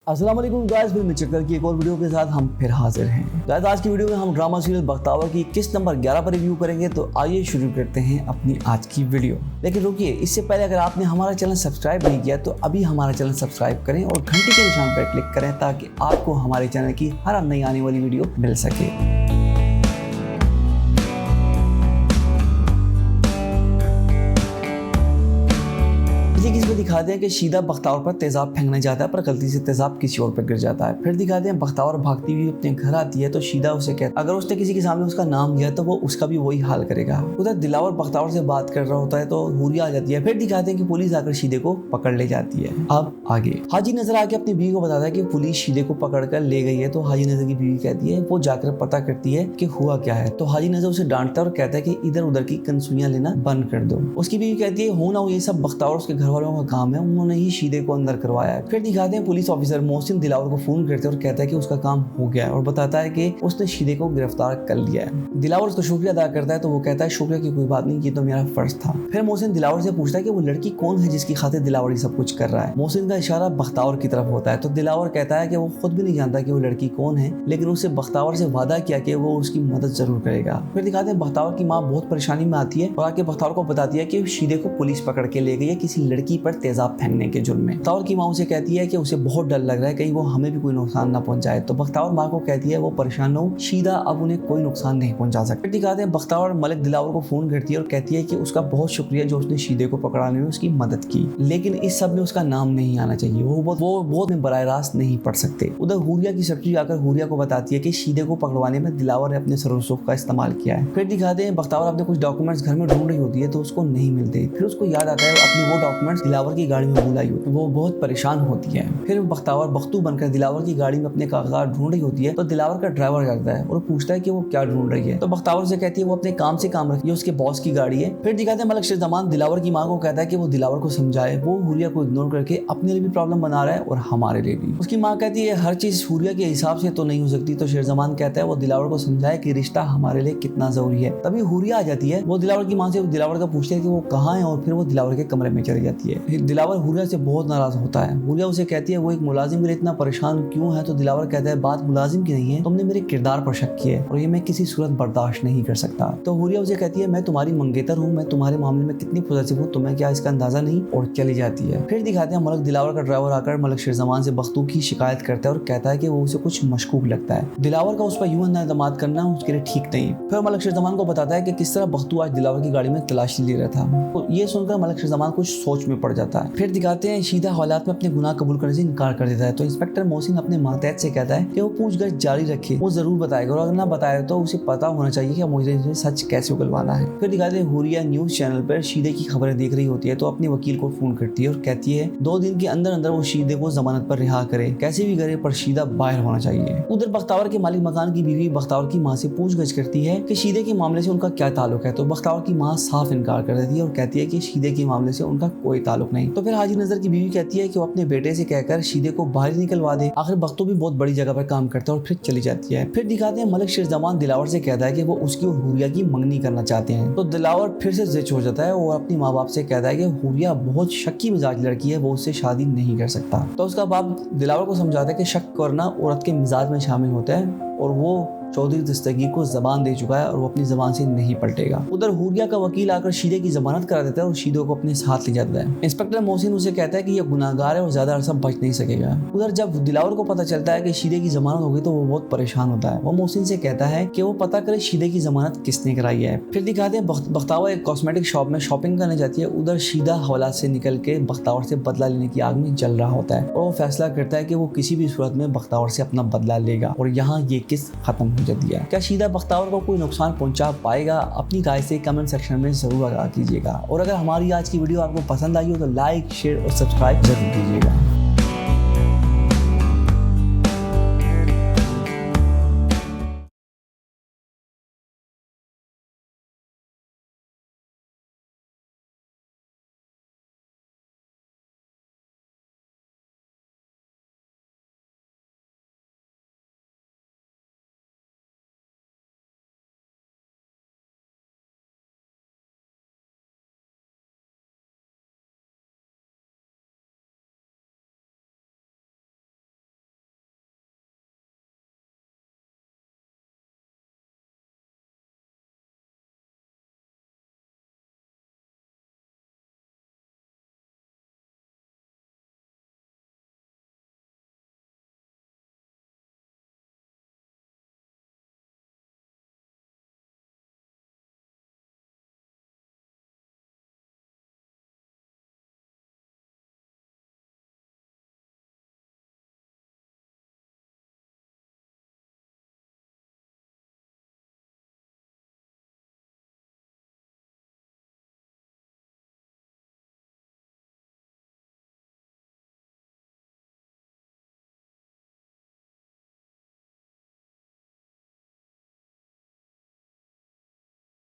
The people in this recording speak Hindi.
अस्सलाम वालेकुम गाइस, फिल्म चक्कर की एक और वीडियो के साथ हम फिर हाजिर हैं। गाइस आज की वीडियो में हम ड्रामा सीरियल बख्तावर की किस्त नंबर 11 पर रिव्यू करेंगे। तो आइए शुरू करते हैं अपनी आज की वीडियो। लेकिन रुकिए, इससे पहले अगर आपने हमारा चैनल सब्सक्राइब नहीं किया तो अभी हमारा चैनल सब्सक्राइब करें और घंटी के निशान पर क्लिक करें ताकि आपको हमारे चैनल की हर नई आने वाली वीडियो मिल सके। किसी को दिखाते हैं कि शीदा बख्तावर पर तेजाब फेंकना चाहता है पर गलती से तेजाब किसी और पर गिर जाता है। फिर दिखाते हैं बख्तावर भागती हुई अपने घर आती है तो शीदा उसे कहता है अगर उसने किसी के सामने उसका नाम लिया तो वो उसका भी वही हाल करेगा। उधर दिलावर बख्तावर से बात कर रहा होता है तो हुरिया आ जाती है। फिर दिखाते हैं कि पुलिस आकर शीदे को पकड़ ले जाती है। अब आगे हाजी नजर आके अपनी बीवी को बताता है कि पुलिस शीदे को पकड़ कर ले गई है। तो हाजी नजर की बीवी कहती है वो जाकर पता करती है कि हुआ क्या है। तो हाजी नजर उसे डांटता है और कहता है कि इधर उधर की कंसुइयां लेना बंद कर दो। उसकी बीवी कहती है हो ना हो ये सब बख्तावर उसके घर वालों का काम है, उन्होंने ही शीदे को अंदर करवाया है। फिर दिखाते हैं पुलिस ऑफिसर मोहसिन दिलावर को फोन करते हैं और कहता है कि उसका काम हो गया है और बताता है कि उसने शीदे को गिरफ्तार कर लिया है। दिलावर उसका शुक्रिया अदा करता है तो वो कहता है शुक्रिया की कोई बात नहीं, ये तो मेरा फर्ज था। फिर मोहसिन दिलावर से पूछता है कि वो लड़की कौन है जिसकी खातिर दिलावर ये सब कुछ कर रहा है। मोहसिन का इशारा बख्तावर की तरफ होता है तो दिलावर कहता है कि वो खुद भी नहीं जानता कि वो लड़की कौन है, लेकिन उससे बख्तावर से वादा किया कि वो उसकी मदद जरूर करेगा। फिर दिखाते हैं बख्तावर की माँ बहुत परेशानी में आती है और आके बख्तावर को बताती है कि शीदे को पुलिस पकड़ के ले गई है किसी लड़की पर तेजाब फेंकने के जुर्म में। बख्तावर की माँ उसे कहती है कि उसे बहुत डर लग रहा है कहीं वो हमें भी कोई नुकसान ना पहुंचाए। तो बख्तावर माँ को कहती है वो परेशान हो, शीदा अब उन्हें कोई नुकसान नहीं पहुंचा सकती। दिखाते हैं बख्तावर मलिक दिलावर को फोन करती है और कहती है कि उसका बहुत शुक्रिया जो उसने शीदे को पकड़ाने में उसकी मदद की, लेकिन इस सब में उसका नाम नहीं आना चाहिए, वो बहुत में बराह रास्त नहीं पढ़ सकते। उधर हुरिया की सेक्रेटरी आकर हुरिया को बताती है कि शीदे को पकड़वाने में दिलावर ने अपने सरोसुख का इस्तेमाल किया है। फिर दिखाते हैं बख्तावर अपने कुछ डॉक्यूमेंट्स घर में ढूंढ रही होती है तो उसको नहीं मिलते। फिर उसको याद आता है अपने वो डॉक्यूमेंट्स दिलावर की गाड़ी में भुलाई होती है। वो बहुत परेशान होती है। फिर बख्तावर बख्तू बनकर दिलावर की गाड़ी में अपने कागजात ढूंढ रही होती है तो दिलावर का ड्राइवर करता है और पूछता है कि वो क्या ढूंढ रही है। तो बख्तावर से कहती है वो अपने काम से काम रखी है, उसके बॉस की गाड़ी है। फिर दिखाते हैं मलिक शेरजमान दिलावर की माँ को कहता है कि वो दिलावर को समझाए, वो हुरिया को इग्नोर करके अपने लिए भी प्रॉब्लम बना रहा है और हमारे लिए भी। उसकी माँ कहती है हर चीज हुरिया के हिसाब से तो नहीं हो सकती। तो शेरजमान कहता है वो दिलावर को समझाए कि रिश्ता हमारे लिए कितना जरूरी है। तभी हुरिया आ जाती है। वो दिलावर की माँ से दिलावर का पूछते है कि वो कहाँ है और फिर वो दिलावर के कमरे में चली जाती है। दिलावर हुरिया से बहुत नाराज होता है। हुरिया उसे कहती है वो एक मुलाजिम के लिए इतना परेशान क्यों है। तो दिलावर कहता है बात मुलाजिम की नहीं है, तुमने मेरे किरदार पर शक किया है और ये मैं किसी सूरत बर्दाश्त नहीं कर सकता। तो हुरिया उसे कहती है मैं तुम्हारी मंगेतर हूँ, मैं तुम्हारे मामले में कितनी पॉजिटिव हूँ, तुम्हें क्या इसका अंदाजा नहीं, और चली जाती है। फिर दिखाते हैं मलिक दिलावर का ड्राइवर आकर मलिक शेरजमान से बख्तू की शिकायत करता है और कहता है कि वो उसे कुछ मशकूक लगता है। दिलावर का उस पर यूं एतमाद करना उसके लिए ठीक नहीं। फिर मलिक शेरजमान को बताता है कि किस तरह बख्तू आज दिलावर की गाड़ी में तलाशी ले रहा था। तो ये सुनकर मलिक शेरजमान कुछ सोच में पड़ जाता है। फिर दिखाते हैं शीदा हालात में अपने गुनाह कबूल करने से इनकार कर देता है। तो इंस्पेक्टर मोहसिन अपने मातहत से कहता है कि वो पूछताछ जारी रखे, वो जरूर बताएगा और अगर ना बताए तो उसे पता होना चाहिए कि मुझे सच कैसे उगलवाना है। फिर दिखाते हैं हुरिया न्यूज चैनल पर शीदे की खबरें देख रही होती है तो अपने वकील को फोन करती है और कहती है 2 दिन के अंदर अंदर वो शीदे को जमानत पर रिहा करे, कैसे भी करे पर शीदा बाहर होना चाहिए। उधर बख्तावर के मालिक मकान की बीवी बख्तावर की माँ से पूछगछ करती है कि शीदे के मामले से उनका क्या ताल्लुक है। तो बख्तावर की माँ साफ इनकार कर देती है और कहती है कि शीदे के मामले से उनका कोई ताल्लुक नहीं। तो फिर हाजी नजर की बीवी कहती है कि वो अपने बेटे से कहकर शीदे को बाहर निकलवा दे। आखिर बख्तू भी बहुत बड़ी जगह पर काम करता है और फिर चली जाती है। फिर दिखाते हैं मलिक शेरजमान दिलावर से कहता है कि वो उसकी और हुरिया की मंगनी करना चाहते हैं। तो दिलावर फिर से जिद हो जाता है और अपने माँ बाप से कहता है कि हुरिया बहुत शक्की मिजाज लड़की है, वो उससे शादी नहीं कर सकता। तो उसका बाप दिलावर को समझाता है कि शक करना औरत के मिजाज में शामिल होता है और वो चौधरी दस्तगीर को जबान दे चुका है और वो अपनी जबान से नहीं पलटेगा। उधर हुरिया का वकील आकर शीदे की जमानत करा देता है और शीदे को अपने साथ ले जाता है। इंस्पेक्टर मोहसिन उसे कहता है कि ये गुनाहगार है और ज्यादा अरसा बच नहीं सकेगा। उधर जब दिलावर को पता चलता है कि शीदे की जमानत हो गई तो वो बहुत परेशान होता है। वो मोहसिन से कहता है कि वो पता करे शीदे की जमानत किसने कराई है। फिर दिखाते हैं बख्तावर एक कॉस्मेटिक शॉप में शॉपिंग करने जाती है। उधर शीदा हवालात से निकल के बख्तावर से बदला लेने की आग में जल रहा होता है और वो फैसला करता है कि वो किसी भी सूरत में बख्तावर से अपना बदला लेगा और यहाँ ये किस खत्म हो जाती है। क्या शीदा बख्तावर को कोई नुकसान पहुंचा पाएगा? अपनी राय से कमेंट सेक्शन में जरूर आगाह कीजिएगा और अगर हमारी आज की वीडियो आपको पसंद आई हो तो लाइक, शेयर और सब्सक्राइब जरूर कीजिएगा।